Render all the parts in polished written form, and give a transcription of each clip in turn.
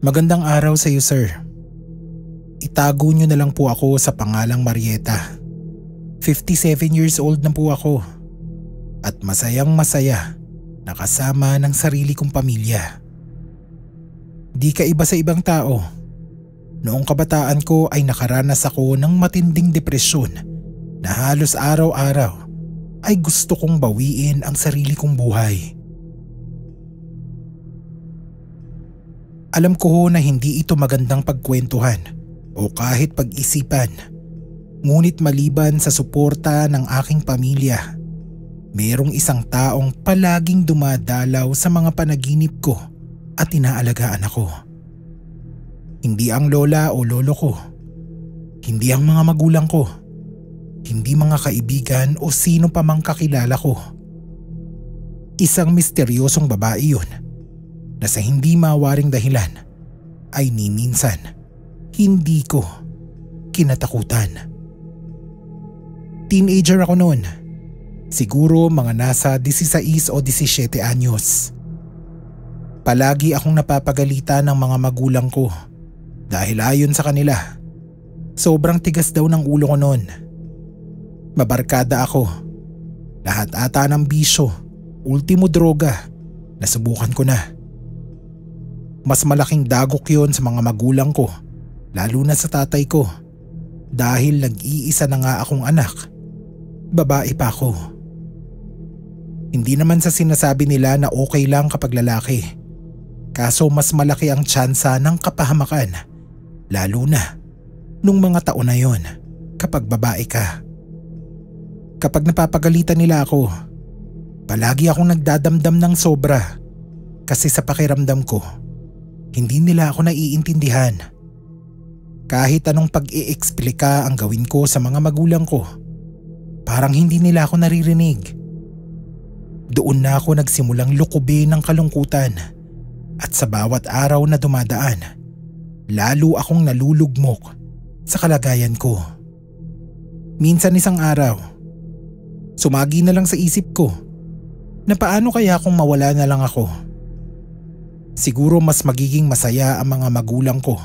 Magandang araw sa iyo, sir. Itago niyo na lang po ako sa pangalang Marieta. 57 years old na po ako at masayang masaya na kasama ng sarili kong pamilya. Di kaiba sa ibang tao. Noong kabataan ko ay nakaranas ako ng matinding depresyon na halos araw-araw ay gusto kong bawiin ang sarili kong buhay. Alam ko ho na hindi ito magandang pagkwentuhan o kahit pag-isipan. Ngunit maliban sa suporta ng aking pamilya, mayroong isang taong palaging dumadalaw sa mga panaginip ko at inaalagaan ako. Hindi ang lola o lolo ko, hindi ang mga magulang ko, hindi mga kaibigan o sino pa mang kakilala ko. Isang misteryosong babae yun na sa hindi mawaring dahilan ay ni minsan hindi ko kinatakutan. Teenager ako noon. Siguro mga nasa 16 o 17 anyos. Palagi akong napapagalitan ng mga magulang ko dahil ayon sa kanila, sobrang tigas daw ng ulo ko noon. Mabarkada ako. Lahat ata ng bisyo, ultimo droga, nasubukan ko na. Mas malaking dagok yon sa mga magulang ko, lalo na sa tatay ko, dahil nag-iisa na nga akong anak. Babae pa ako. Hindi naman sa sinasabi nila na okay lang kapag lalaki. Kaso mas malaki ang tsansa ng kapahamakan, lalo na nung mga taon na yon kapag babae ka. Kapag napapagalitan nila ako, palagi akong nagdadamdam ng sobra kasi sa pakiramdam ko, hindi nila ako naiintindihan. Kahit anong pag-i-eksplika ang gawin ko sa mga magulang ko, parang hindi nila ako naririnig. Doon na ako nagsimulang lukubin ng kalungkutan at sa bawat araw na dumadaan, lalo akong nalulugmok sa kalagayan ko. Minsan isang araw, sumagi na lang sa isip ko na paano kaya kung mawala na lang ako. Siguro mas magiging masaya ang mga magulang ko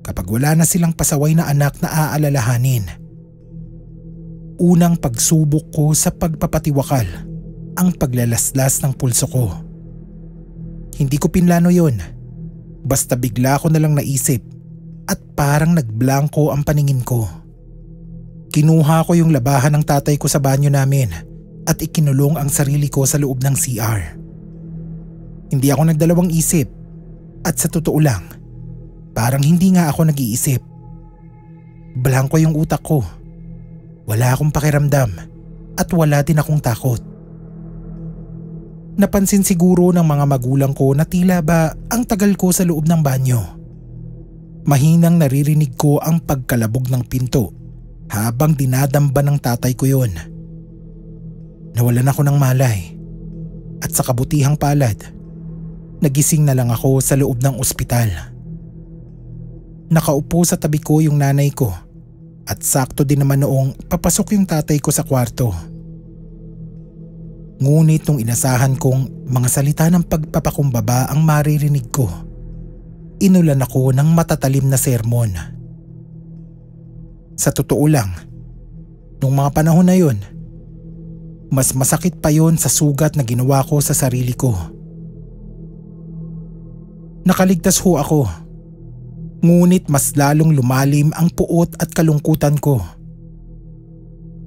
kapag wala na silang pasaway na anak na aalalahanin. Unang pagsubok ko sa pagpapatiwakal ang paglalaslas ng pulso ko. Hindi ko pinlano yon. Basta bigla ko na lang naisip at parang nagblangko ang paningin ko. Kinuha ko yung labahan ng tatay ko sa banyo namin at ikinulong ang sarili ko sa loob ng CR. Hindi ako nagdalawang isip at sa totoo lang, parang hindi nga ako nag-iisip. Blanko yung utak ko. Wala akong pakiramdam at wala din akong takot. Napansin siguro ng mga magulang ko na tila ba ang tagal ko sa loob ng banyo. Mahinang naririnig ko ang pagkalabog ng pinto habang dinadamba ng tatay ko yon. Nawalan ako ng malay at sa kabutihang palad, nagising na lang ako sa loob ng ospital. Nakaupo sa tabi ko yung nanay ko at sakto din naman noong papasok yung tatay ko sa kwarto. Ngunit nung inasahan kong mga salita ng pagpapakumbaba ang maririnig ko, inulan ako ng matatalim na sermon. Sa totoo lang, nung mga panahon na yon, mas masakit pa yon sa sugat na ginawa ko sa sarili ko. Nakaligtas ho ako, ngunit mas lalong lumalim ang puot at kalungkutan ko.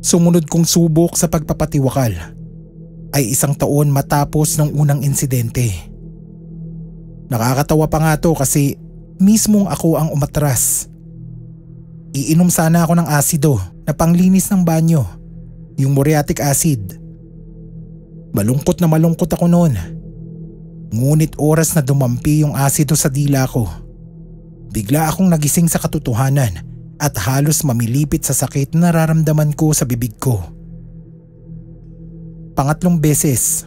Sumunod kong subok sa pagpapatiwakal ay 1 taon matapos ng unang insidente. Nakakatawa pa nga to kasi mismong ako ang umatras. Iinom sana ako ng asido na panglinis ng banyo, yung muriatic acid. Malungkot na malungkot ako noon. Ngunit oras na dumampi yung asido sa dila ko, bigla akong nagising sa katotohanan at halos mamilipit sa sakit na nararamdaman ko sa bibig ko. Pangatlong beses,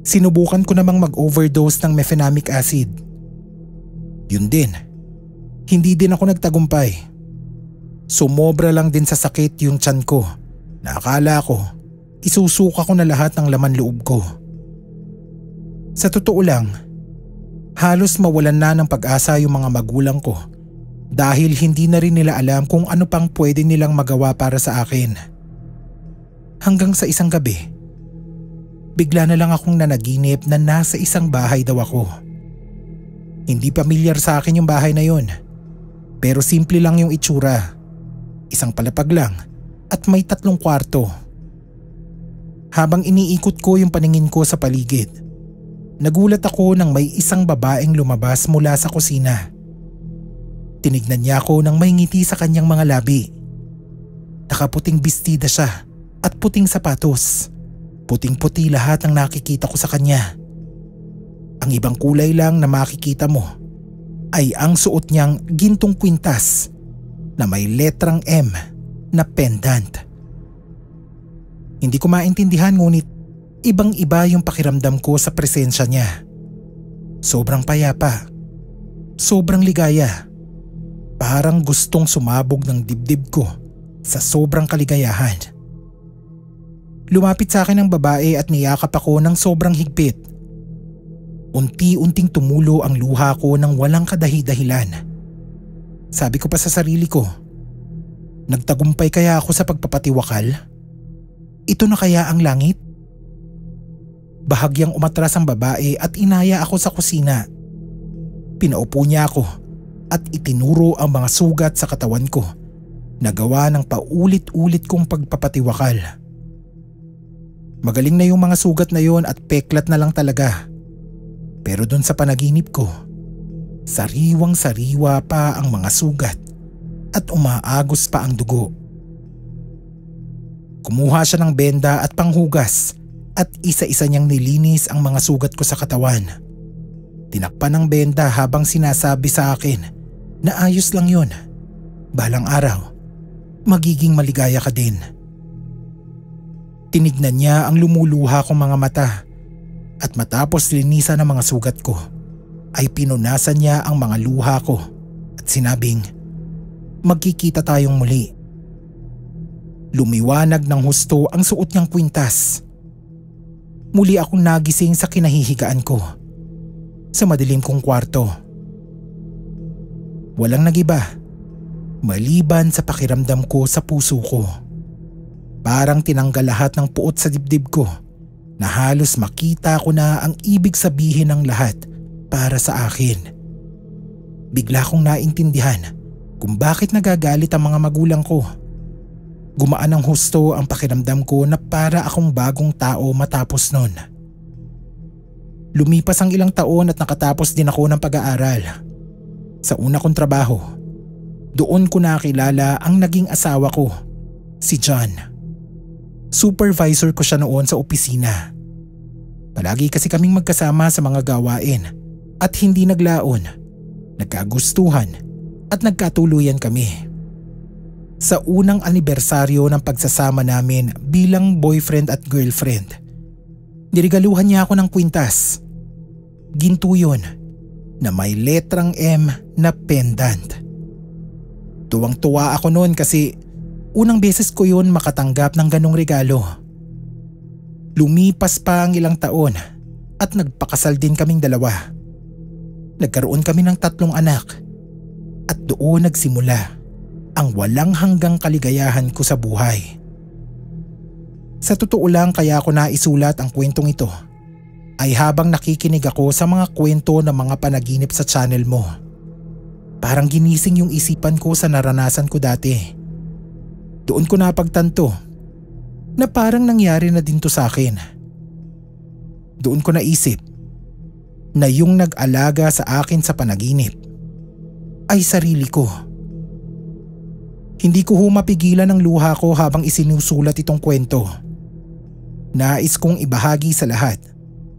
sinubukan ko namang mag-overdose ng mefenamic acid. Yun din, hindi din ako nagtagumpay. Sumobra lang din sa sakit yung tiyan ko na akala ko isusuka ko na lahat ng laman loob ko. Sa totoo lang, Halos mawalan na ng pag-asa yung mga magulang ko dahil hindi na rin nila alam kung ano pang pwede nilang magawa para sa akin. Hanggang sa isang gabi, bigla na lang akong nanaginip na nasa isang bahay daw ako. Hindi pamilyar sa akin yung bahay na yun, pero simple lang yung itsura. Isang palapag lang at may 3 kwarto. Habang iniikot ko yung paningin ko sa paligid, nagulat ako nang may isang babaeng lumabas mula sa kusina. Tinignan niya ako nang may ngiti sa kanyang mga labi. Nakaputing bestida siya at puting sapatos. Puting-puti lahat ng nakikita ko sa kanya. Ang ibang kulay lang na makikita mo ay ang suot niyang gintong kwintas na may letrang M na pendant. Hindi ko maintindihan ngunit ibang-iba yung pakiramdam ko sa presensya niya. Sobrang payapa. Sobrang ligaya. Parang gustong sumabog ng dibdib ko sa sobrang kaligayahan. Lumapit sa akin ang babae at niyakap ako ng sobrang higpit. Unti-unting tumulo ang luha ko ng walang kadahi-dahilan. Sabi ko pa sa sarili ko, nagtagumpay kaya ako sa pagpapatiwakal? Ito na kaya ang langit? Bahagyang umatras ang babae at inaya ako sa kusina. Pinaupo niya ako at itinuro ang mga sugat sa katawan ko na gawa ng paulit-ulit kong pagpapatiwakal. Magaling na yung mga sugat na yon at peklat na lang talaga. Pero dun sa panaginip ko, sariwang-sariwa pa ang mga sugat at umaagos pa ang dugo. Kumuha siya ng benda at panghugas at isa-isa niyang nilinis ang mga sugat ko sa katawan. Tinakpan ng benda habang sinasabi sa akin na ayos lang yun. Balang araw, magiging maligaya ka din. Tinignan niya ang lumuluha kong mga mata at matapos linisan ang mga sugat ko ay pinunasan niya ang mga luha ko at sinabing, magkikita tayong muli. Lumiwanag ng husto ang suot niyang kwintas. Muli akong nagising sa kinahihigaan ko sa madilim kong kwarto. Walang nagiba maliban sa pakiramdam ko sa puso ko. Parang tinanggal lahat ng puot sa dibdib ko na halos makita ko na ang ibig sabihin ng lahat para sa akin. Bigla kong naintindihan kung bakit nagagalit ang mga magulang ko. Gumaan ng husto ang pakiramdam ko na para akong bagong tao matapos nun. Lumipas ang ilang taon at nakatapos din ako ng pag-aaral. Sa una kong trabaho, doon ko nakilala ang naging asawa ko, si John. Supervisor ko siya noon sa opisina. Palagi kasi kaming magkasama sa mga gawain at hindi naglaon, nagkagustuhan at nagkatuluyan kami. Sa unang anibersaryo ng pagsasama namin bilang boyfriend at girlfriend, nirigaluhan niya ako ng kwintas. Ginto yun na may letrang M na pendant. Tuwang-tuwa ako noon kasi unang beses ko yun makatanggap ng ganong regalo. Lumipas pa ang ilang taon at nagpakasal din kaming dalawa. Nagkaroon kami ng 3 anak at doon nagsimula ang walang hanggang kaligayahan ko sa buhay. Sa totoo lang kaya ako naisulat ang kwentong ito ay habang nakikinig ako sa mga kwento ng mga panaginip sa channel mo. Parang ginising yung isipan ko sa naranasan ko dati. Doon ko napagtanto na parang nangyari na din to sa akin. Doon ko naisip na yung nag-alaga sa akin sa panaginip ay sarili ko. Hindi ko mapigilan ang luha ko habang isinusulat itong kwento. Nais kong ibahagi sa lahat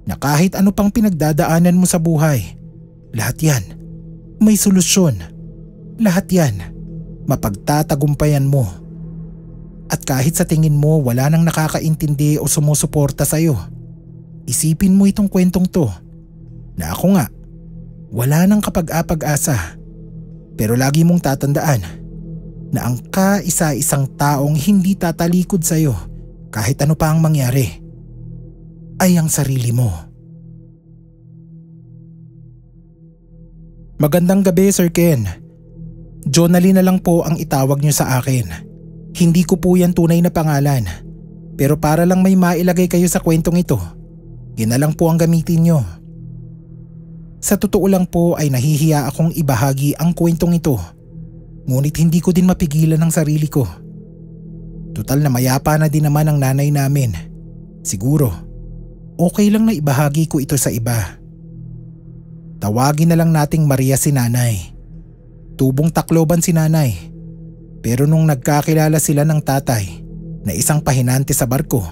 na kahit ano pang pinagdadaanan mo sa buhay, lahat yan may solusyon. Lahat yan mapagtatagumpayan mo. At kahit sa tingin mo wala nang nakakaintindi o sumusuporta sa'yo, isipin mo itong kwentong to na ako nga wala nang kapag-apag-asa. Pero lagi mong tatandaan na ang kaisa-isang taong hindi tatalikod sa'yo kahit ano pa ang mangyari ay ang sarili mo. Magandang gabi, Sir Ken. Jonalyn na lang po ang itawag niyo sa akin. Hindi ko po yan tunay na pangalan. Pero para lang may mailagay kayo sa kwentong ito, yun na lang po ang gamitin niyo. Sa totoo lang po ay nahihiya akong ibahagi ang kwentong ito. Ngunit hindi ko din mapigilan ang sarili ko. Tutal na mayapa na din naman ang nanay namin. Siguro, okay lang na ibahagi ko ito sa iba. Tawagin na lang nating Maria si nanay. Tubong Tacloban si nanay. Pero nung nagkakilala sila ng tatay na isang pahinante sa barko,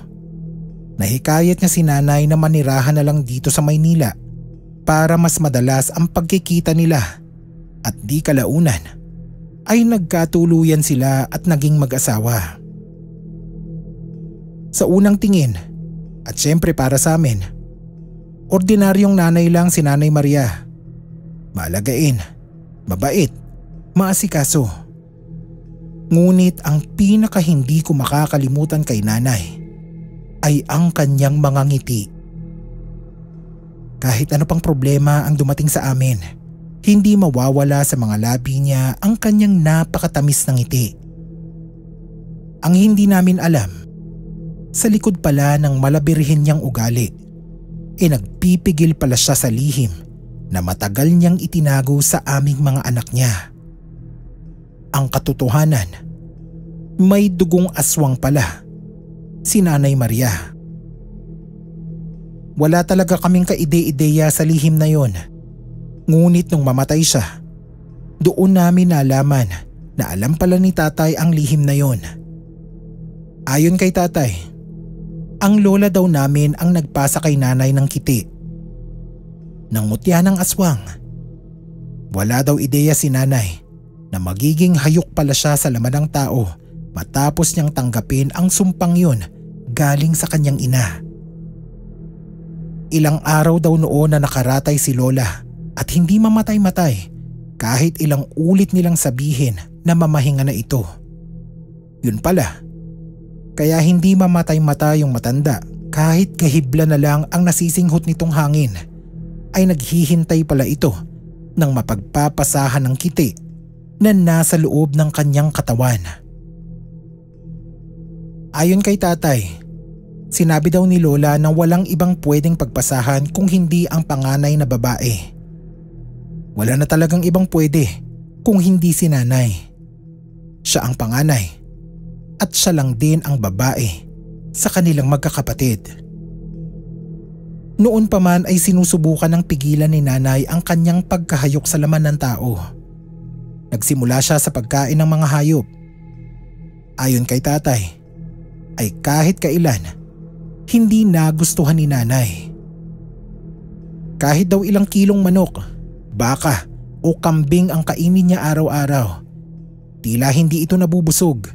nahikayat niya si nanay na manirahan na lang dito sa Maynila para mas madalas ang pagkikita nila, at di kalaunan ay nagkatuluyan sila at naging mag-asawa. Sa unang tingin, at syempre para sa amin, ordinaryong nanay lang si Nanay Maria. Maalagain, mabait, maasikaso. Ngunit ang pinaka hindi ko makakalimutan kay nanay ay ang kanyang mga ngiti. Kahit ano pang problema ang dumating sa amin, hindi mawawala sa mga labi niya ang kanyang napakatamis na ngiti. Ang hindi namin alam, sa likod pala ng malabirihin niyang ugali, nagpipigil pala siya sa lihim na matagal niyang itinago sa aming mga anak niya. Ang katotohanan, may dugong aswang pala si Nanay Maria. Wala talaga kaming kaide-ideya sa lihim na yon. Ngunit nung mamatay siya, doon namin nalaman na alam pala ni tatay ang lihim na yon. Ayon kay tatay, ang lola daw namin ang nagpasa kay nanay ng kiti. Nang mutya ng aswang, wala daw ideya si nanay na magiging hayok pala siya sa laman ng tao matapos niyang tanggapin ang sumpang yun galing sa kanyang ina. Ilang araw daw noon na nakaratay si lola at hindi mamatay-matay kahit ilang ulit nilang sabihin na mamahinga na ito. Yun pala, kaya hindi mamatay-matay yung matanda kahit kahibla na lang ang nasisinghot nitong hangin, ay naghihintay pala ito ng mapagpapasahan ng kiti na nasa loob ng kanyang katawan. Ayon kay tatay, sinabi daw ni lola na walang ibang pwedeng pagpasahan kung hindi ang panganay na babae. Wala na talagang ibang pwede kung hindi si nanay. Siya ang panganay at siya lang din ang babae sa kanilang magkakapatid. Noon pa man ay sinusubukan ng pigilan ni nanay ang kanyang pagkahayok sa laman ng tao. Nagsimula siya sa pagkain ng mga hayop. Ayon kay tatay, ay kahit kailan, hindi nagustuhan ni nanay. Kahit daw ilang kilong manok, baka o kambing ang kainin niya araw-araw, tila hindi ito nabubusog,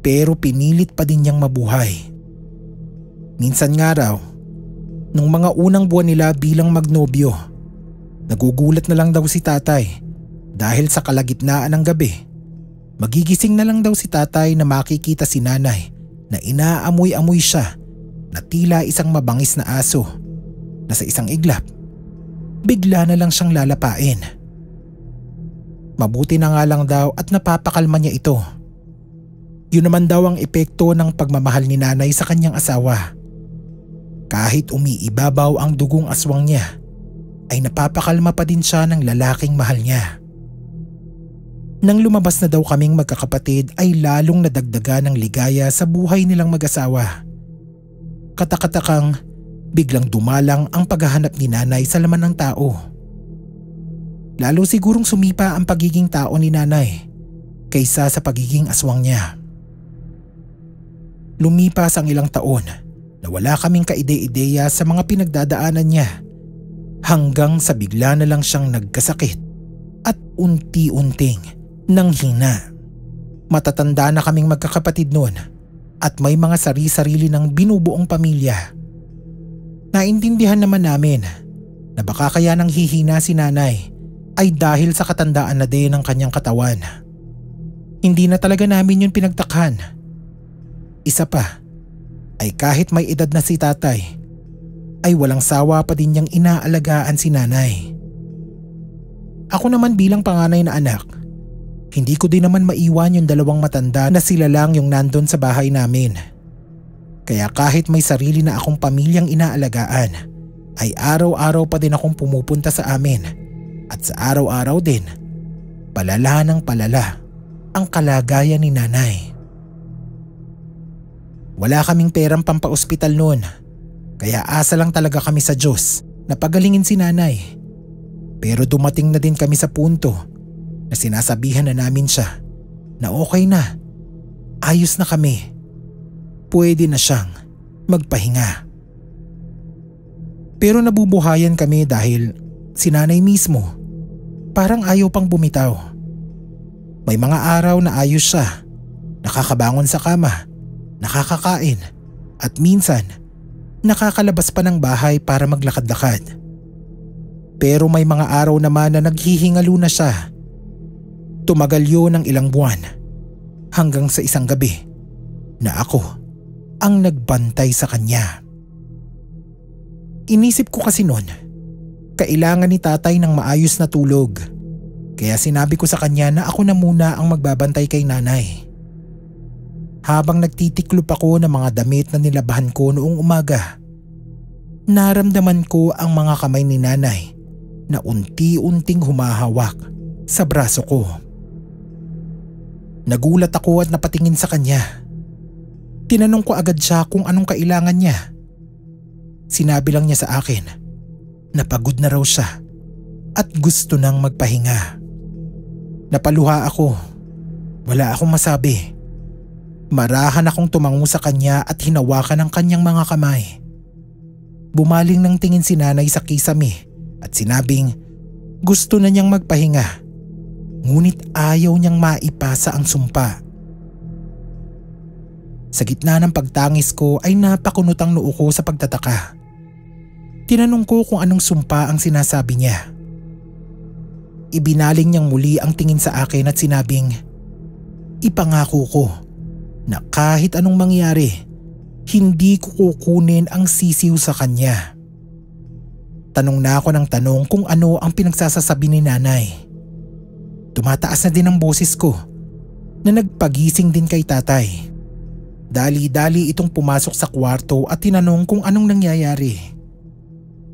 pero pinilit pa din niyang mabuhay. Minsan nga raw, nung mga unang buwan nila bilang magnobyo, nagugulat na lang daw si tatay dahil sa kalagitnaan ng gabi, magigising na lang daw si tatay na makikita si nanay na inaamoy-amoy siya na tila isang mabangis na aso na sa isang iglap, bigla na lang siyang lalapain. Mabuti na nga lang daw at napapakalma niya ito. Yun naman daw ang epekto ng pagmamahal ni nanay sa kanyang asawa. Kahit umiibabaw ang dugong aswang niya, ay napapakalma pa din siya ng lalaking mahal niya. Nang lumabas na daw kaming magkakapatid ay lalong nadagdagan ng ligaya sa buhay nilang mag-asawa. Katakatakang biglang dumalang ang paghahanap ni nanay sa laman ng tao. Lalo sigurong sumipa ang pagiging tao ni nanay kaysa sa pagiging aswang niya. Lumipas ang ilang taon na wala kaming kaide-ideya sa mga pinagdadaanan niya hanggang sa bigla na lang siyang nagkasakit at unti-unting nanghina. Matatanda na kaming magkakapatid noon at may mga sari-sarili ng binubuong pamilya. Naintindihan naman namin na baka kaya nang hihina si nanay ay dahil sa katandaan na din ng kanyang katawan. Hindi na talaga namin yun pinagtakhan. Isa pa ay kahit may edad na si tatay ay walang sawa pa din niyang inaalagaan si nanay. Ako naman bilang panganay na anak, hindi ko din naman maiwan yung dalawang matanda na sila lang yung nandun sa bahay namin. Kaya kahit may sarili na akong pamilyang inaalagaan, ay araw-araw pa din akong pumupunta sa amin at sa araw-araw din, palala ng palala ang kalagayan ni nanay. Wala kaming perang pampaospital noon, kaya asa lang talaga kami sa Diyos na pagalingin si nanay. Pero dumating na din kami sa punto na sinasabihan na namin siya na okay na, ayos na kami, pwede na siyang magpahinga. Pero nabubuhayan kami dahil si nanay mismo parang ayaw pang bumitaw. May mga araw na ayos siya, nakakabangon sa kama, nakakakain at minsan nakakalabas pa ng bahay para maglakad-lakad. Pero may mga araw naman na naghihingalo na siya. Tumagal yun ng ilang buwan hanggang sa isang gabi na ako ang nagbantay sa kanya. Inisip ko kasi noon, kailangan ni tatay ng maayos na tulog. Kaya sinabi ko sa kanya na ako na muna ang magbabantay kay nanay. Habang nagtitiklop ako ng mga damit na nilabahan ko noong umaga, naramdaman ko ang mga kamay ni nanay na unti-unting humahawak sa braso ko. Nagulat ako at napatingin sa kanya. Tinanong ko agad siya kung anong kailangan niya. Sinabi lang niya sa akin na pagod na raw siya at gusto nang magpahinga. Napaluha ako. Wala akong masabi. Marahan akong tumango sa kanya at hinawakan ang kanyang mga kamay. Bumaling ng tingin si nanay sa kisame at sinabing gusto na niyang magpahinga, ngunit ayaw niyang maipasa ang sumpa. Sa gitna ng pagtangis ko ay napakunot ang noo ko sa pagtataka. Tinanong ko kung anong sumpa ang sinasabi niya. Ibinaling niyang muli ang tingin sa akin at sinabing, ipangako ko na kahit anong mangyari, hindi ko kukunin ang sisiw sa kanya. Tanong na ako ng tanong kung ano ang pinagsasasabi ni nanay. Tumataas na din ang boses ko na nagpagising din kay tatay. Dali-dali itong pumasok sa kwarto at tinanong kung anong nangyayari.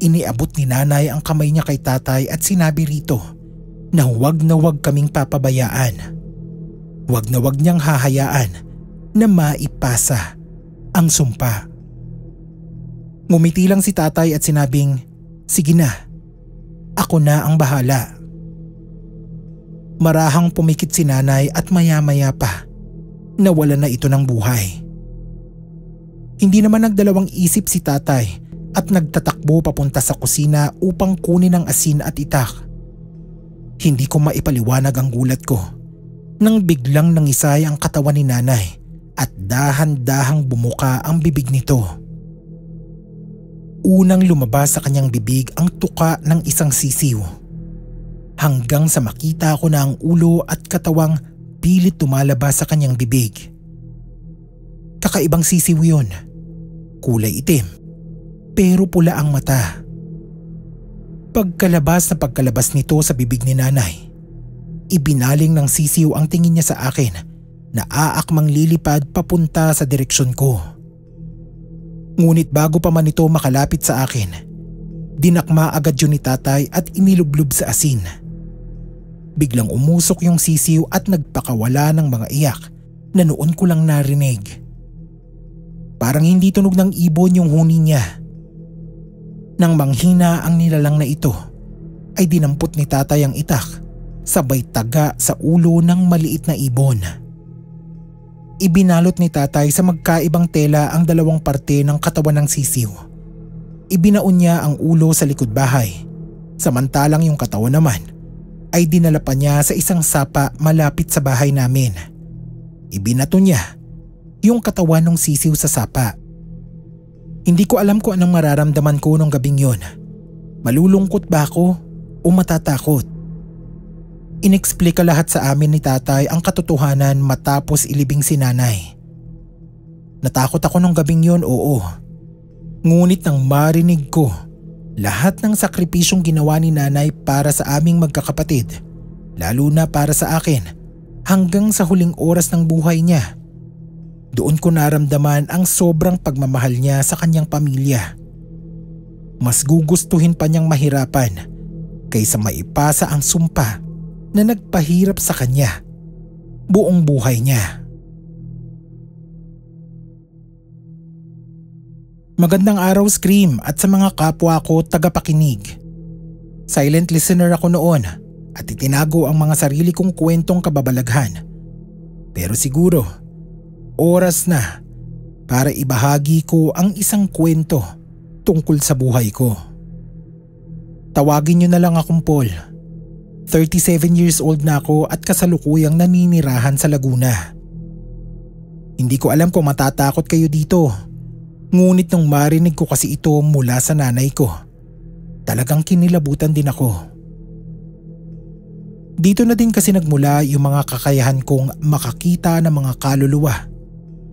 Iniabot ni nanay ang kamay niya kay tatay at sinabi rito na huwag kaming papabayaan. Huwag na huwag niyang hahayaan na maipasa ang sumpa. Ngumiti lang si tatay at sinabing, sige na, ako na ang bahala. Marahang pumikit si nanay at maya-maya pa nawala na ito ng buhay. Hindi naman nagdalawang isip si tatay at nagtatakbo papunta sa kusina upang kunin ang asin at itak. Hindi ko maipaliwanag ang gulat ko nang biglang nangisay ang katawan ni nanay at dahan-dahang bumuka ang bibig nito. Unang lumabas sa kanyang bibig ang tuka ng isang sisiw, hanggang sa makita ko na ang ulo at katawang pilit tumalabas sa kanyang bibig. Kakaibang sisiw yun, kulay itim, pero pula ang mata. Pagkalabas nito sa bibig ni nanay, ibinaling ng sisiw ang tingin niya sa akin na aakmang lilipad papunta sa direksyon ko. Ngunit bago pa man ito makalapit sa akin, dinakma agad yun ni tatay at inilublob sa asin. Biglang umusok yung sisiw at nagpakawala ng mga iyak na noon ko lang narinig. Parang hindi tunog ng ibon yung huni niya. Nang manghina ang nilalang na ito, ay dinampot ni tatay ang itak, sabay taga sa ulo ng maliit na ibon. Ibinalot ni tatay sa magkaibang tela ang dalawang parte ng katawan ng sisiw. Ibinaon niya ang ulo sa likod bahay, samantalang yung katawan naman ay dinala pa niya sa isang sapa malapit sa bahay namin. Ibinato niya yung katawan ng sisiw sa sapa. Hindi ko alam kung anong mararamdaman ko nung gabing yun. Malulungkot ba ako o matatakot? Inexplika lahat sa amin ni tatay ang katotohanan matapos ilibing si nanay. Natakot ako nung gabing yun, oo. Ngunit nang marinig ko Lahat ng sakripisyong ginawa ni nanay para sa aming magkakapatid, lalo na para sa akin, hanggang sa huling oras ng buhay niya. Doon ko naramdaman ang sobrang pagmamahal niya sa kanyang pamilya. Mas gugustuhin pa niyang mahirapan kaysa maipasa ang sumpa na nagpahirap sa kanya buong buhay niya. Magandang araw, Scream, at sa mga kapwa ko tagapakinig. Silent listener ako noon at itinago ang mga sarili kong kwentong kababalaghan. Pero siguro, oras na para ibahagi ko ang isang kwento tungkol sa buhay ko. Tawagin niyo na lang akong Paul. 37 years old na ako at kasalukuyang naninirahan sa Laguna. Hindi ko alam kung matatakot kayo dito. Ngunit nung marinig ko kasi ito mula sa nanay ko, talagang kinilabutan din ako. Dito na din kasi nagmula yung mga kakayahan kong makakita ng mga kaluluwa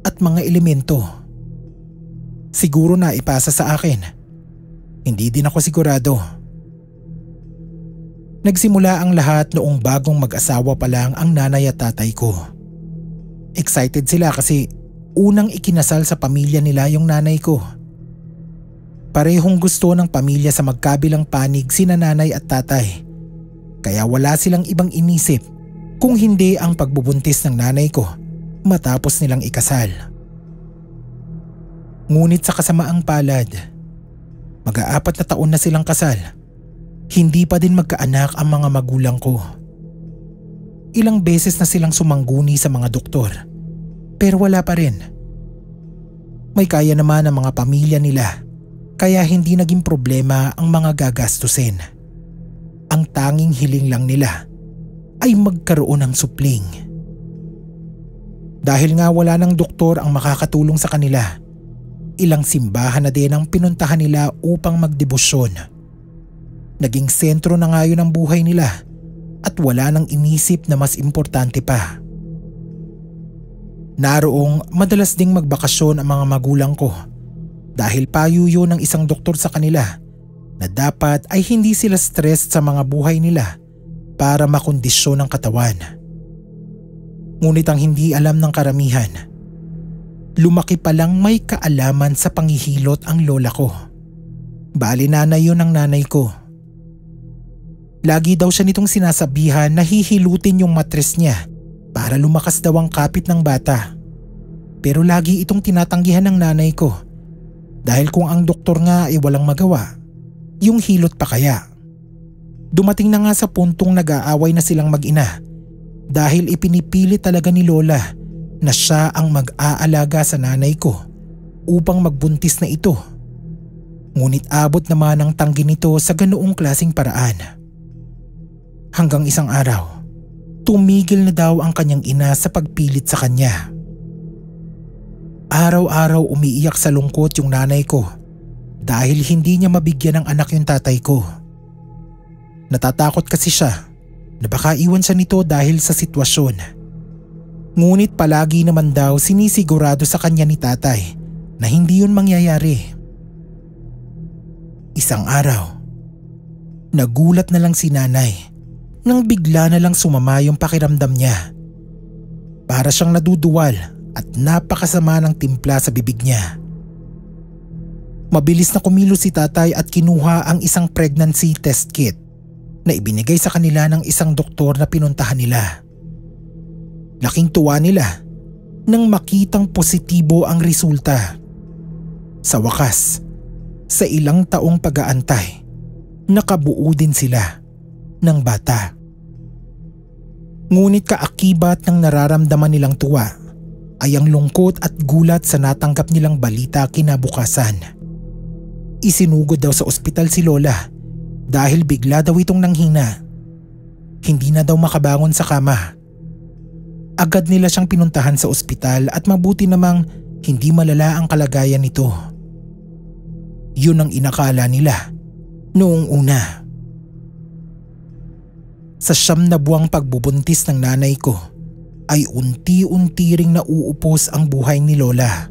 at mga elemento. Siguro na ipasa sa akin. Hindi din ako sigurado. Nagsimula ang lahat noong bagong mag-asawa pa lang ang nanay at tatay ko. Excited sila kasi unang ikinasal sa pamilya nila yung nanay ko. Parehong gusto ng pamilya sa magkabilang panig sina nanay at tatay. Kaya wala silang ibang inisip kung hindi ang pagbubuntis ng nanay ko matapos nilang ikasal. Ngunit sa kasamaang palad, mag-aapat na taon na silang kasal, hindi pa din magkaanak ang mga magulang ko. Ilang beses na silang sumangguni sa mga doktor, pero wala pa rin. May kaya naman ang mga pamilya nila, kaya hindi naging problema ang mga gagastusin. Ang tanging hiling lang nila ay magkaroon ng supling. Dahil nga wala ng doktor ang makakatulong sa kanila, ilang simbahan na din ang pinuntahan nila upang magdebosyon. Naging sentro na nga yun ang buhay nila at wala nang inisip na mas importante pa. Naroong madalas ding magbakasyon ang mga magulang ko dahil payo yun ng isang doktor sa kanila na dapat ay hindi sila stressed sa mga buhay nila para makondisyon ang katawan. Ngunit ang hindi alam ng karamihan, lumaki pa lang may kaalaman sa panghihilot ang lola ko. Bali nanay yun ng nanay ko. Lagi daw siya nitong sinasabihan na hihilutin yung matres niya para lumakas daw ang kapit ng bata. Pero lagi itong tinatanggihan ng nanay ko dahil kung ang doktor nga ay walang magawa, yung hilot pa kaya. Dumating na nga sa puntong nag-aaway na silang mag-ina dahil ipinipili talaga ni lola na siya ang mag-aalaga sa nanay ko upang magbuntis na ito. Ngunit abot naman ang tanggi nito sa ganoong klaseng paraan. Hanggang isang araw, tumigil na daw ang kanyang ina sa pagpilit sa kanya. Araw-araw umiiyak sa lungkot yung nanay ko dahil hindi niya mabigyan ng anak yung tatay ko. Natatakot kasi siya na baka iwan siya nito dahil sa sitwasyon. Ngunit palagi naman daw sinisigurado sa kanya ni tatay na hindi yun mangyayari. Isang araw, nagulat na lang si nanay nang bigla na lang sumama yung pakiramdam niya. Para siyang naduduwal at napakasama ng timpla sa bibig niya. Mabilis na kumilos si tatay at kinuha ang isang pregnancy test kit na ibinigay sa kanila ng isang doktor na pinuntahan nila. Laking tuwa nila nang makitang positibo ang resulta. Sa wakas, sa ilang taong pag-aantay, nakabuo din sila ng bata. Ngunit kaakibat ng nararamdaman nilang tuwa ay ang lungkot at gulat sa natanggap nilang balita kinabukasan. Isinugod daw sa ospital si lola dahil bigla daw itong nanghina. Hindi na daw makabangon sa kama. Agad nila siyang pinuntahan sa ospital at mabuti namang hindi malala ang kalagayan nito. Yun ang inakala nila noong una. Sa 9 na buwang pagbubuntis ng nanay ko ay unti-unti ring nauupos ang buhay ni lola.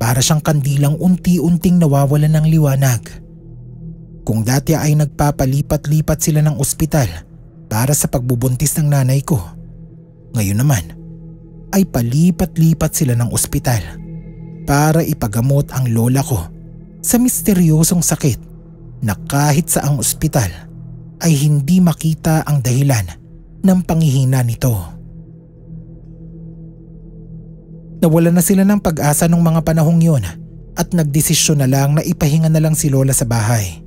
Para siyang kandilang unti-unting nawawalan ng liwanag. Kung dati ay nagpapalipat-lipat sila ng ospital para sa pagbubuntis ng nanay ko, ngayon naman ay palipat-lipat sila ng ospital para ipagamot ang lola ko sa misteryosong sakit na kahit sa ang ospital ay hindi makita ang dahilan ng panghihina nito. Nawala na sila ng pag-asa nung mga panahong yun at nagdesisyon na lang na ipahinga na lang si lola sa bahay.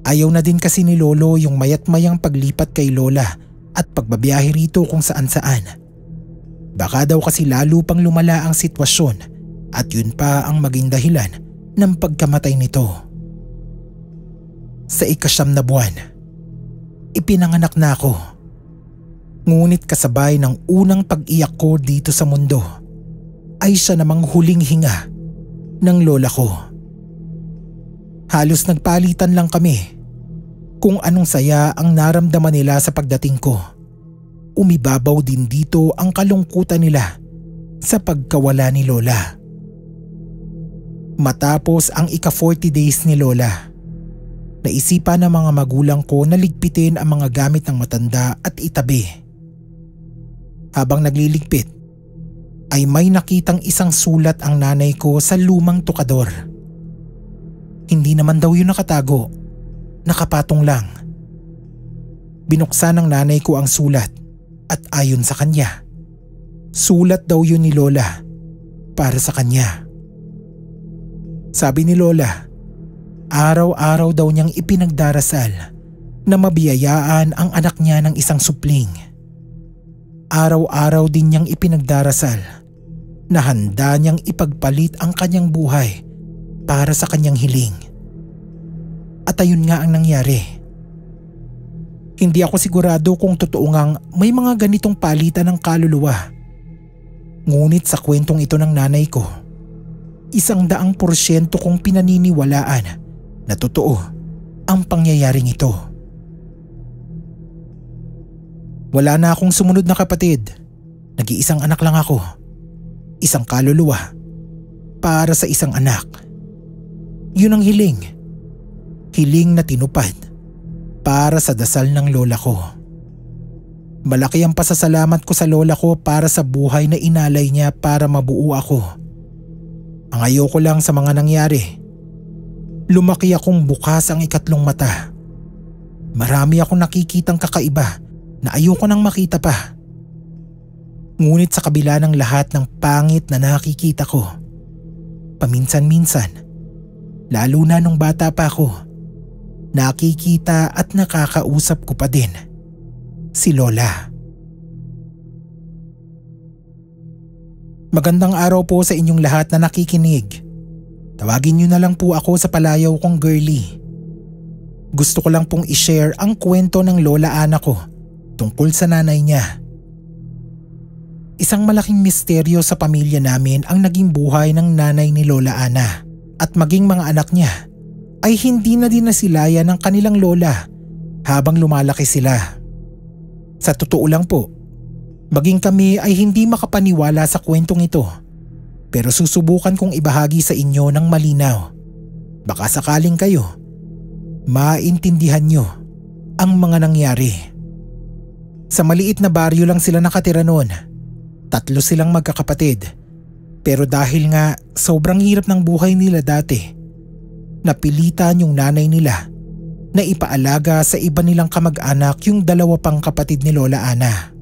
Ayaw na din kasi ni lolo yung mayat-mayang paglipat kay lola at pagbabiyahe rito kung saan-saan. Baka daw kasi lalo pang lumala ang sitwasyon at yun pa ang maging dahilan ng pagkamatay nito. Sa 9 na buwan, ipinanganak na ako. Ngunit kasabay ng unang pag-iyak ko dito sa mundo ay siya namang huling hinga ng lola ko. Halos nagpalitan lang kami kung anong saya ang naramdaman nila sa pagdating ko. Umibabaw din dito ang kalungkutan nila sa pagkawala ni lola. Matapos ang ika-40 days ni lola, naisipan ng mga magulang ko na ligpitin ang mga gamit ng matanda at itabi. Habang nagliligpit, ay may nakitang isang sulat ang nanay ko sa lumang tukador. Hindi naman daw yun nakatago, nakapatong lang. Binuksan ng nanay ko ang sulat at ayon sa kanya, sulat daw yun ni lola para sa kanya. Sabi ni lola, araw-araw daw niyang ipinagdarasal na mabiyayaan ang anak niya ng isang supling. Araw-araw din niyang ipinagdarasal na handa niyang ipagpalit ang kanyang buhay para sa kanyang hiling. At ayun nga ang nangyari. Hindi ako sigurado kung totoo ngang may mga ganitong palitan ng kaluluwa. Ngunit sa kwentong ito ng nanay ko, 100% kong pinaniniwalaan na totoo ang pangyayaring ito. Wala na akong sumunod na kapatid. Nag-iisang anak lang ako. Isang kaluluwa para sa isang anak. Yun ang hiling. Hiling na tinupad para sa dasal ng lola ko. Malaki ang pasasalamat ko sa lola ko para sa buhay na inalay niya para mabuo ako. Ang ayoko lang sa mga nangyari, lumaki akong bukas ang 2 mata. Marami akong nakikitang kakaiba na ayoko nang makita pa. Ngunit sa kabila ng lahat ng pangit na nakikita ko, paminsan-minsan, lalo na nung bata pa ako, nakikita at nakakausap ko pa din si lola. Magandang araw po sa inyong lahat na nakikinig. Tawagin niyo na lang po ako sa palayaw kong Girly. Gusto ko lang pong i-share ang kwento ng lola Ana ko tungkol sa nanay niya. Isang malaking misteryo sa pamilya namin ang naging buhay ng nanay ni lola Ana at maging mga anak niya ay hindi na din nasilayan ng kanilang lola habang lumalaki sila. Sa totoo lang po, maging kami ay hindi makapaniwala sa kwentong ito, pero susubukan kong ibahagi sa inyo ng malinaw. Baka sakaling kayo, maintindihan nyo ang mga nangyari. Sa maliit na baryo lang sila nakatira noon. 3 silang magkakapatid. Pero dahil nga sobrang hirap ng buhay nila dati, napilitan yung nanay nila na ipaalaga sa iba nilang kamag-anak yung 2 pang kapatid ni lola Ana.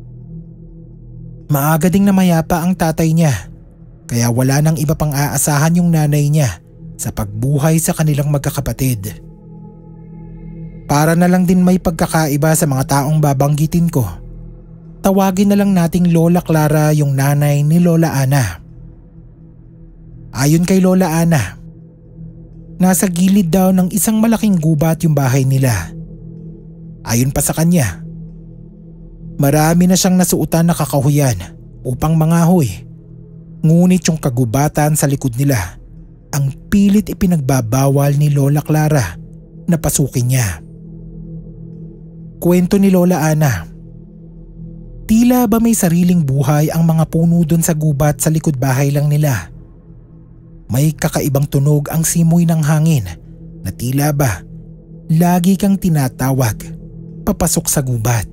Maaga ding namayapa ang tatay niya, kaya wala nang iba pang aasahan yung nanay niya sa pagbuhay sa kanilang magkakapatid. Para na lang din may pagkakaiba sa mga taong babanggitin ko, tawagin na lang nating Lola Clara yung nanay ni lola Ana. Ayon kay lola Ana, nasa gilid daw ng isang malaking gubat yung bahay nila. Ayon pa sa kanya, marami na siyang nasuutan na kakahuyan upang mangahoy. Ngunit yung kagubatan sa likod nila ang pilit ipinagbabawal ni Lola Clara na pasukin niya. Kwento ni lola Ana, tila ba may sariling buhay ang mga puno doon sa gubat sa likod bahay lang nila. May kakaibang tunog ang simoy ng hangin na tila ba Lagi kang tinatawag papasok sa gubat.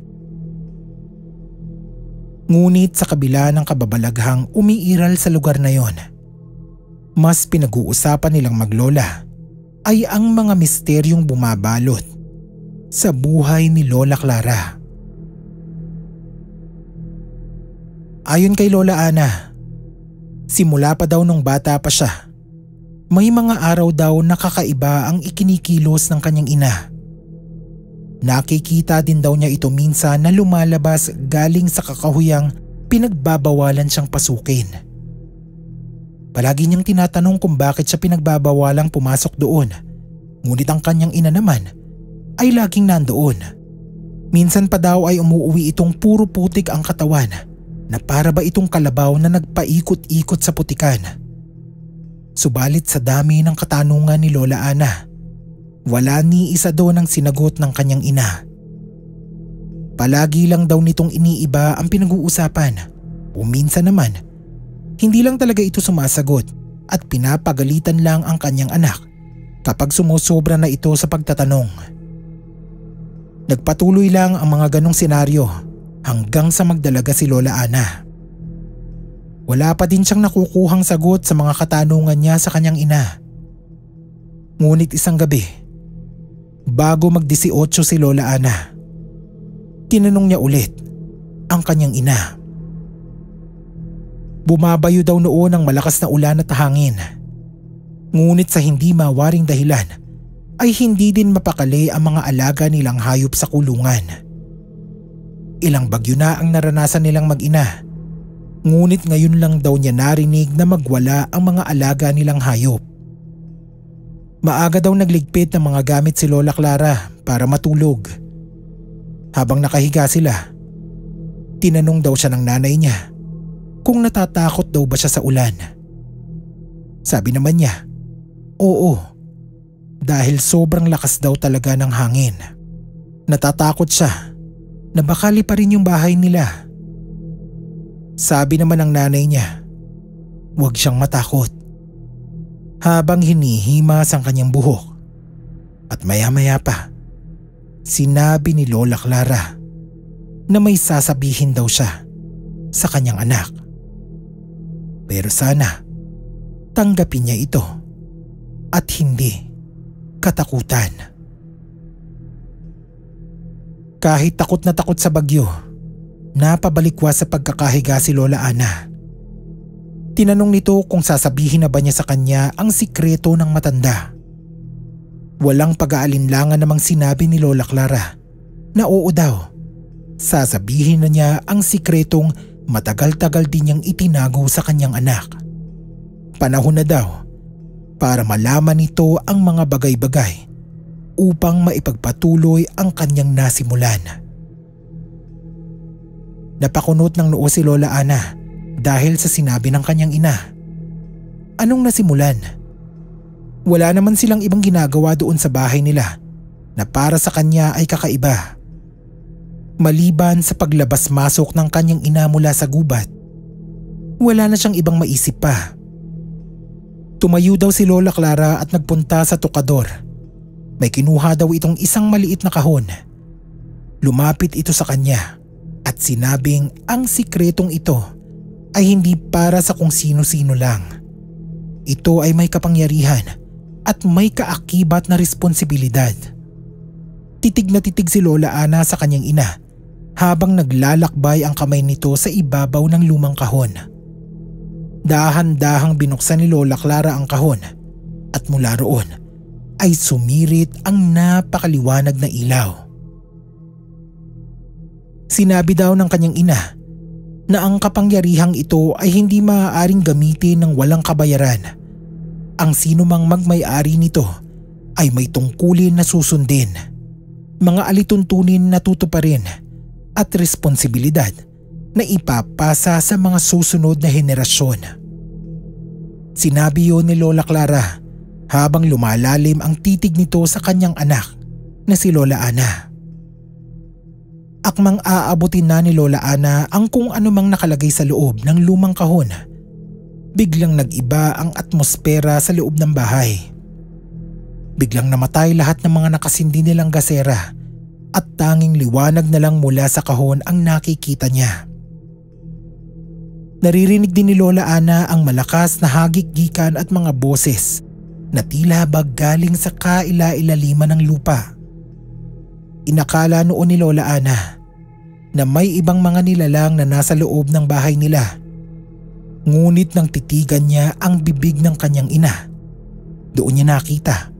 Ngunit sa kabila ng kababalaghang umiiral sa lugar na yon, mas pinag-uusapan nilang maglola ay ang mga misteryong bumabalot sa buhay ni Lola Clara. Ayon kay Lola Ana, simula pa daw nung bata pa siya, may mga araw daw na kakaiba ang ikinikilos ng kanyang ina. Nakikita din daw niya ito minsan na lumalabas galing sa kakahuyang pinagbabawalan siyang pasukin. Palagi niyang tinatanong kung bakit siya pinagbabawalang pumasok doon, ngunit ang kanyang ina naman ay laging nandoon. Minsan pa daw ay umuuwi itong puro putik ang katawan na para ba itong kalabaw na nagpaikot-ikot sa putikan. Subalit sa dami ng katanungan ni Lola Ana, wala ni isa doon ang sinagot ng kanyang ina. Palagi lang daw nitong iniiba ang pinag-uusapan o minsan naman, hindi lang talaga ito sumasagot at pinapagalitan lang ang kanyang anak kapag sumusobra na ito sa pagtatanong. Nagpatuloy lang ang mga ganong senaryo hanggang sa magdalaga si Lola Ana. Wala pa din siyang nakukuhang sagot sa mga katanungan niya sa kanyang ina. Ngunit isang gabi, bago mag-18 si Lola Ana, tinanong niya ulit ang kanyang ina. Bumabayo daw noon ang malakas na ulan at hangin. Ngunit sa hindi mawaring dahilan ay hindi din mapakali ang mga alaga nilang hayop sa kulungan. Ilang bagyo na ang naranasan nilang mag-ina, ngunit ngayon lang daw niya narinig na magwala ang mga alaga nilang hayop. Maaga daw nagligpit ng mga gamit si Lola Clara para matulog. Habang nakahiga sila, tinanong daw siya ng nanay niya kung natatakot daw ba siya sa ulan. Sabi naman niya, oo, dahil sobrang lakas daw talaga ng hangin. Natatakot siya na baka liparin yung bahay nila. Sabi naman ng nanay niya, huwag siyang matakot. Habang hinihimas ang kanyang buhok. At maya-maya pa, sinabi ni Lola Clara na may sasabihin daw siya sa kanyang anak. Pero sana tanggapin niya ito at hindi katakutan. Kahit takot na takot sa bagyo, napabalikwas sa pagkakahiga si Lola Ana. Tinanong nito kung sasabihin na ba niya sa kanya ang sikreto ng matanda. Walang pag-aalinlangan namang sinabi ni Lola Clara na oo daw. Sasabihin na niya ang sikretong matagal-tagal din niyang itinago sa kanyang anak. Panahon na daw para malaman nito ang mga bagay-bagay upang maipagpatuloy ang kanyang nasimulan. Napakunot ng noo si Lola Ana dahil sa sinabi ng kanyang ina. Anong nasimulan? Wala naman silang ibang ginagawa doon sa bahay nila na para sa kanya ay kakaiba. Maliban sa paglabas-masok ng kanyang ina mula sa gubat, wala na siyang ibang maisip pa. Tumayo daw si Lola Clara at nagpunta sa tukador. May kinuha daw itong isang maliit na kahon. Lumapit ito sa kanya at sinabing ang sikretong ito ay hindi para sa kung sino-sino lang. Ito ay may kapangyarihan at may kaakibat na responsibilidad. Titig na titig si Lola Ana sa kanyang ina habang naglalakbay ang kamay nito sa ibabaw ng lumang kahon. Dahan-dahang binuksan ni Lola Clara ang kahon at mula roon ay sumirit ang napakaliwanag na ilaw. Sinabi daw ng kanyang ina na ang kapangyarihang ito ay hindi maaaring gamitin ng walang kabayaran. Ang sino mang magmay-ari nito ay may tungkulin na susundin, mga alituntunin na tutuparin at responsibilidad na ipapasa sa mga susunod na henerasyon. Sinabi yun ni Lola Clara habang lumalalim ang titig nito sa kanyang anak na si Lola Ana. Akmang aabutin na ni Lola Ana ang kung anumang nakalagay sa loob ng lumang kahon. Biglang nag-iba ang atmosfera sa loob ng bahay. Biglang namatay lahat ng mga nakasindi nilang gasera at tanging liwanag na lang mula sa kahon ang nakikita niya. Naririnig din ni Lola Ana ang malakas na hagik-gikan at mga boses na tila galing sa kaila-ilaliman ng lupa. Inakala noon ni Lola Ana na may ibang mga nilalang na nasa loob ng bahay nila. Ngunit nang titigan niya ang bibig ng kanyang ina, doon niya nakita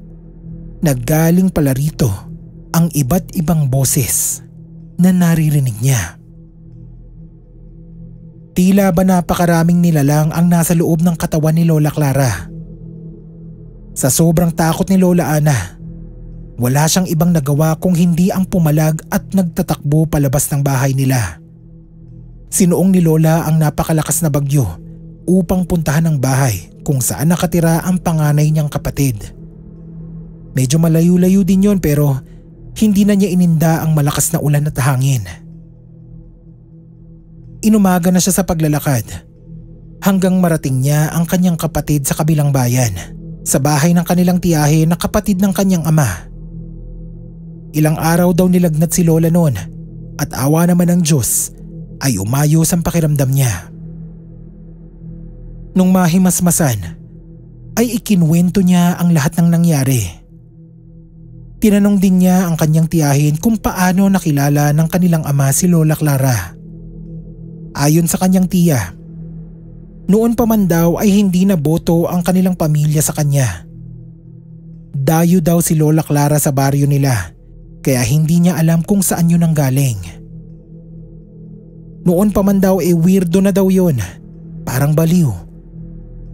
na galing pala rito ang iba't ibang boses na naririnig niya. Tila ba napakaraming nilalang ang nasa loob ng katawan ni Lola Clara. Sa sobrang takot ni Lola Ana, wala siyang ibang nagawa kung hindi ang pumalag at nagtatakbo palabas ng bahay nila. Sinuong ni Lola ang napakalakas na bagyo upang puntahan ang bahay kung saan nakatira ang panganay niyang kapatid. Medyo malayo-layo din yon pero hindi na niya ininda ang malakas na ulan at hangin. Inumaga na siya sa paglalakad hanggang marating niya ang kanyang kapatid sa kabilang bayan, sa bahay ng kanilang tiyahe na kapatid ng kanyang ama. Ilang araw daw nilagnat si Lola noon at awa naman ng Diyos ay umayos ang pakiramdam niya. Nung mahimasmasan ay ikinuwento niya ang lahat ng nangyari. Tinanong din niya ang kanyang tiyahin kung paano nakilala ng kanilang ama si Lola Clara. Ayon sa kanyang tiya, noon pa man daw ay hindi na boto ang kanilang pamilya sa kanya. Dayo daw si Lola Clara sa baryo nila kaya hindi niya alam kung saan yun ang galing. Noon pa man daw weirdo na daw yun, parang baliw.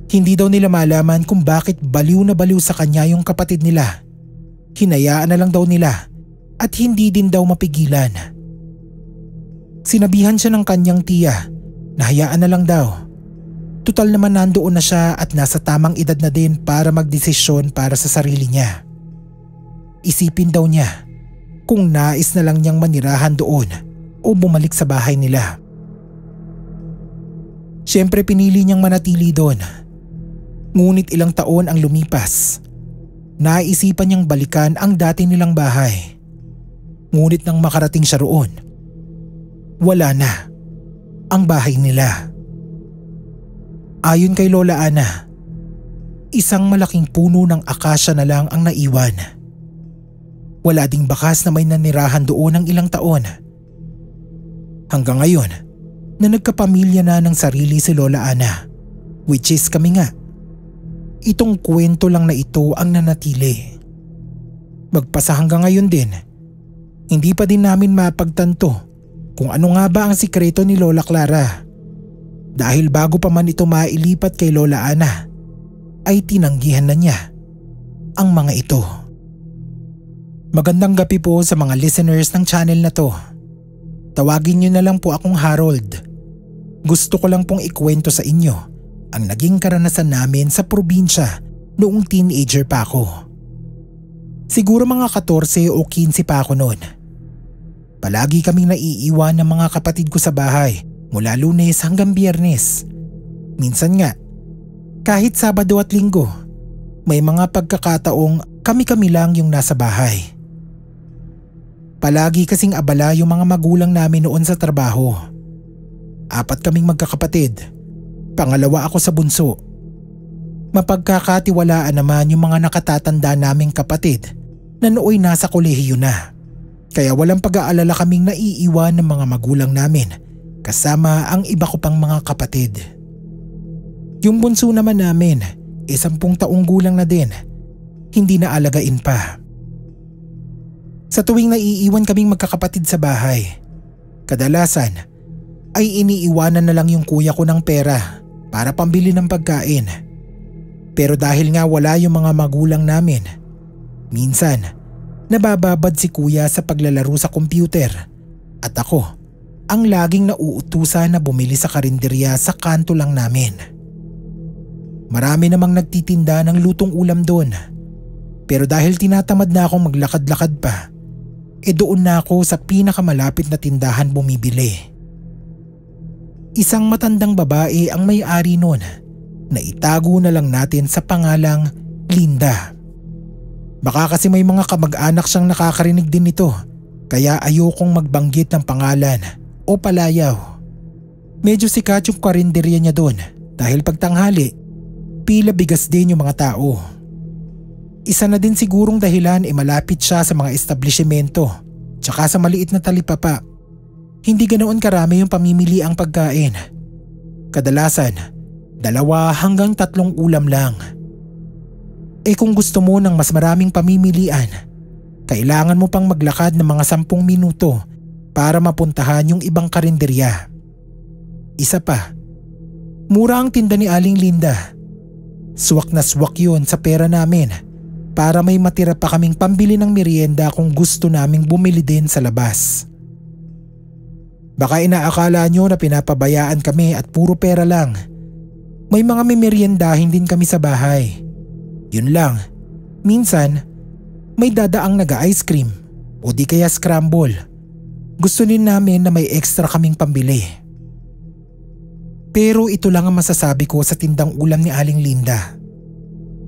Hindi daw nila malaman kung bakit baliw na baliw sa kanya yung kapatid nila. Hinayaan na lang daw nila at hindi din daw mapigilan. Sinabihan siya ng kanyang tiya na hayaan na lang daw. Tutal naman nandoon na siya at nasa tamang edad na din para magdesisyon para sa sarili niya. Isipin daw niya kung nais na lang niyang manirahan doon o bumalik sa bahay nila. Siyempre pinili niyang manatili doon. Ngunit ilang taon ang lumipas. Naisipan niyang balikan ang dati nilang bahay. Ngunit nang makarating siya roon, wala na ang bahay nila. Ayon kay Lola Ana, isang malaking puno ng akasya na lang ang naiwan. Wala ding bakas na may nanirahan doon ng ilang taon. Hanggang ngayon na nagkapamilya na ng sarili si Lola Ana, which is kami nga. Itong kwento lang na ito ang nanatili. Magpasa hanggang ngayon din, hindi pa din namin mapagtanto kung ano nga ba ang sikreto ni Lola Clara. Dahil bago pa man ito mailipat kay Lola Ana, ay tinanggihan na niya ang mga ito. Magandang gabi po sa mga listeners ng channel na to. Tawagin niyo na lang po akong Harold. Gusto ko lang pong ikwento sa inyo ang naging karanasan namin sa probinsya noong teenager pa ako. Siguro mga 14 o 15 pa ako noon. Palagi kaming naiiwan ng mga kapatid ko sa bahay mula Lunes hanggang Biyernes. Minsan nga, kahit Sabado at Linggo, may mga pagkakataong kami-kami lang yung nasa bahay. Palagi kasing abala yung mga magulang namin noon sa trabaho. 4 kaming magkakapatid, pangalawa ako sa bunso. Mapagkakatiwalaan naman yung mga nakatatanda naming kapatid na nooy nasa kolehiyo na. Kaya walang pag-aalala kaming naiiwan ng mga magulang namin kasama ang iba ko pang mga kapatid. Yung bunso naman namin, 10 taong gulang na din, hindi na alagain pa. Sa tuwing naiiwan kaming magkakapatid sa bahay, kadalasan ay iniiwanan na lang yung kuya ko ng pera para pambili ng pagkain. Pero dahil nga wala yung mga magulang namin, minsan nabababad si kuya sa paglalaro sa computer at ako ang laging nauutusan na bumili sa karinderya sa kanto lang namin. Marami namang nagtitinda ng lutong ulam doon. Pero dahil tinatamad na akong maglakad-lakad pa, doon na ako sa pinakamalapit na tindahan bumibili. Isang matandang babae ang may-ari noon na itago na lang natin sa pangalang Linda. Baka kasi may mga kamag-anak siyang nakakarinig din nito, kaya ayokong magbanggit ng pangalan o palayaw. Medyo sikat yung karinderya niya doon dahil pagtanghali, pila bigas din yung mga tao. Isa na din sigurong dahilan malapit siya sa mga establishmento tsaka sa maliit na talipapa. Hindi ganoon karami yung pamimili ang pagkain. Kadalasan, 2 hanggang 3 ulam lang. Kung gusto mo ng mas maraming pamimilian, kailangan mo pang maglakad ng mga 10 minuto para mapuntahan yung ibang karinderya. Isa pa, mura ang tinda ni Aling Linda. Swak na swak yun sa pera namin para may matira pa kaming pambili ng merienda kung gusto naming bumili din sa labas. Baka inaakala nyo na pinapabayaan kami at puro pera lang. May mga meriendahin din kami sa bahay. Yun lang, minsan may dadaang naga-ice cream o di kaya scramble. Gusto din namin na may extra kaming pambili. Pero ito lang ang masasabi ko sa tindang ulam ni Aling Linda.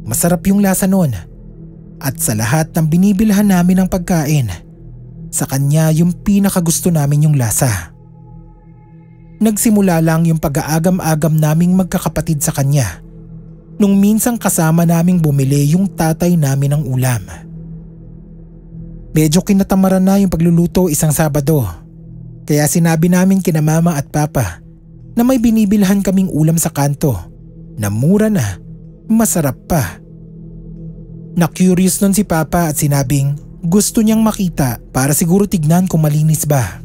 Masarap yung lasa nun. At sa lahat ng binibilhan namin ng pagkain, sa kanya yung pinakagusto namin yung lasa. Nagsimula lang yung pag-aagam-agam naming magkakapatid sa kanya nung minsang kasama naming bumili yung tatay namin ng ulam. Medyo kinatamaran na yung pagluluto isang Sabado, kaya sinabi namin kina mama at papa na may binibilhan kaming ulam sa kanto na mura na, masarap pa. Na-curious nun si papa at sinabing gusto niyang makita para siguro tignan kung malinis ba.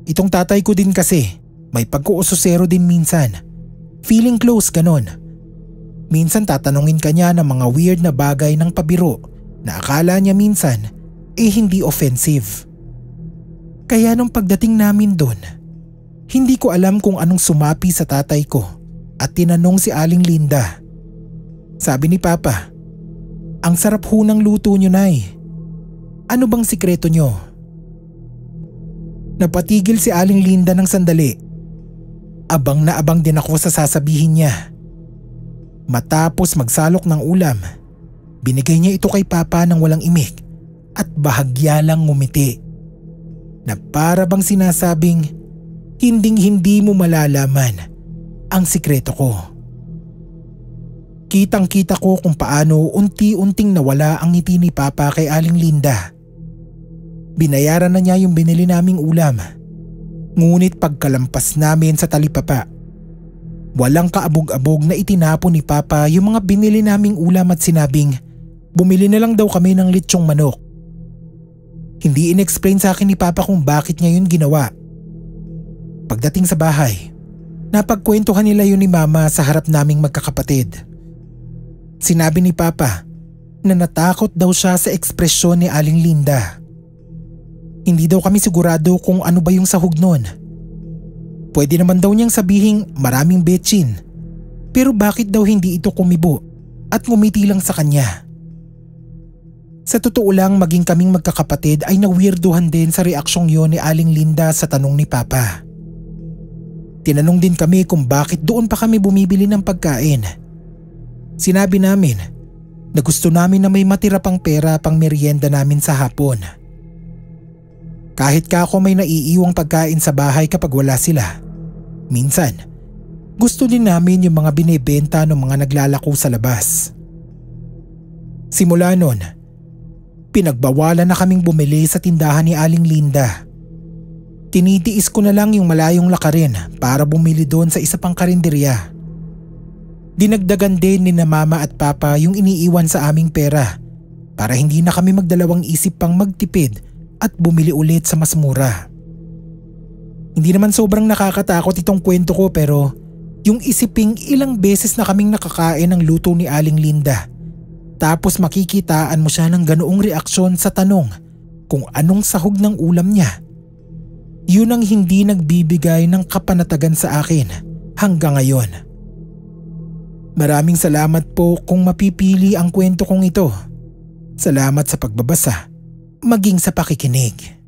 Itong tatay ko din kasi may pagkuusosero din minsan. Feeling close ganon. Minsan tatanungin ka niya ng mga weird na bagay ng pabiro na akala niya minsan hindi offensive. Kaya nung pagdating namin doon, hindi ko alam kung anong sumapi sa tatay ko at tinanong si Aling Linda. Sabi ni Papa, "Ang sarap ho ng luto niyo, Nay. Ano bang sikreto niyo?" Napatigil si Aling Linda ng sandali. Abang na abang din ako sa sasabihin niya. Matapos magsalok ng ulam, binigay niya ito kay Papa ng walang imik at bahagya lang ngumiti. Na para bang sinasabing, hinding-hindi mo malalaman ang sikreto ko. Kitang-kita ko kung paano unti-unting nawala ang ngiti ni Papa kay Aling Linda. Binayaran na niya yung binili naming ulam. Ngunit pagkalampas namin sa talipapa, walang kaabog-abog na itinapon ni Papa yung mga binili naming ulam at sinabing bumili na lang daw kami ng litsyong manok. Hindi in-explain sa akin ni Papa kung bakit niya yun ginawa. Pagdating sa bahay, napagkwentuhan nila yun ni Mama sa harap naming magkakapatid. Sinabi ni Papa na natakot daw siya sa ekspresyon ni Aling Linda. Hindi daw kami sigurado kung ano ba yung sahog nun. Pwede naman daw niyang sabihing maraming betchin, pero bakit daw hindi ito kumibo at ngumiti lang sa kanya? Sa totoo lang, maging kaming magkakapatid ay na-weirduhan din sa reaksyong yon ni Aling Linda sa tanong ni Papa. Tinanong din kami kung bakit doon pa kami bumibili ng pagkain. Sinabi namin na gusto namin na may matira pang pera pang merienda namin sa hapon. Kahit ka ako may naiiwang pagkain sa bahay kapag wala sila, minsan gusto din namin yung mga binibenta ng mga naglalako sa labas. Simula nun, pinagbawalan na kaming bumili sa tindahan ni Aling Linda. Tinitiis ko na lang yung malayong lakarin para bumili doon sa isa pang karinderya. Dinagdagan din ni na Mama at Papa yung iniiwan sa aming pera para hindi na kami magdalawang isip pang magtipid at bumili ulit sa mas mura. Hindi naman sobrang nakakatakot itong kwento ko, pero yung isiping ilang beses na kaming nakakain ng luto ni Aling Linda tapos makikitaan mo siya ng ganoong reaksyon sa tanong kung anong sahog ng ulam niya, yun ang hindi nagbibigay ng kapanatagan sa akin hanggang ngayon. Maraming salamat po kung mapipili ang kwento kong ito. Salamat sa pagbabasa, maging sa pakikinig.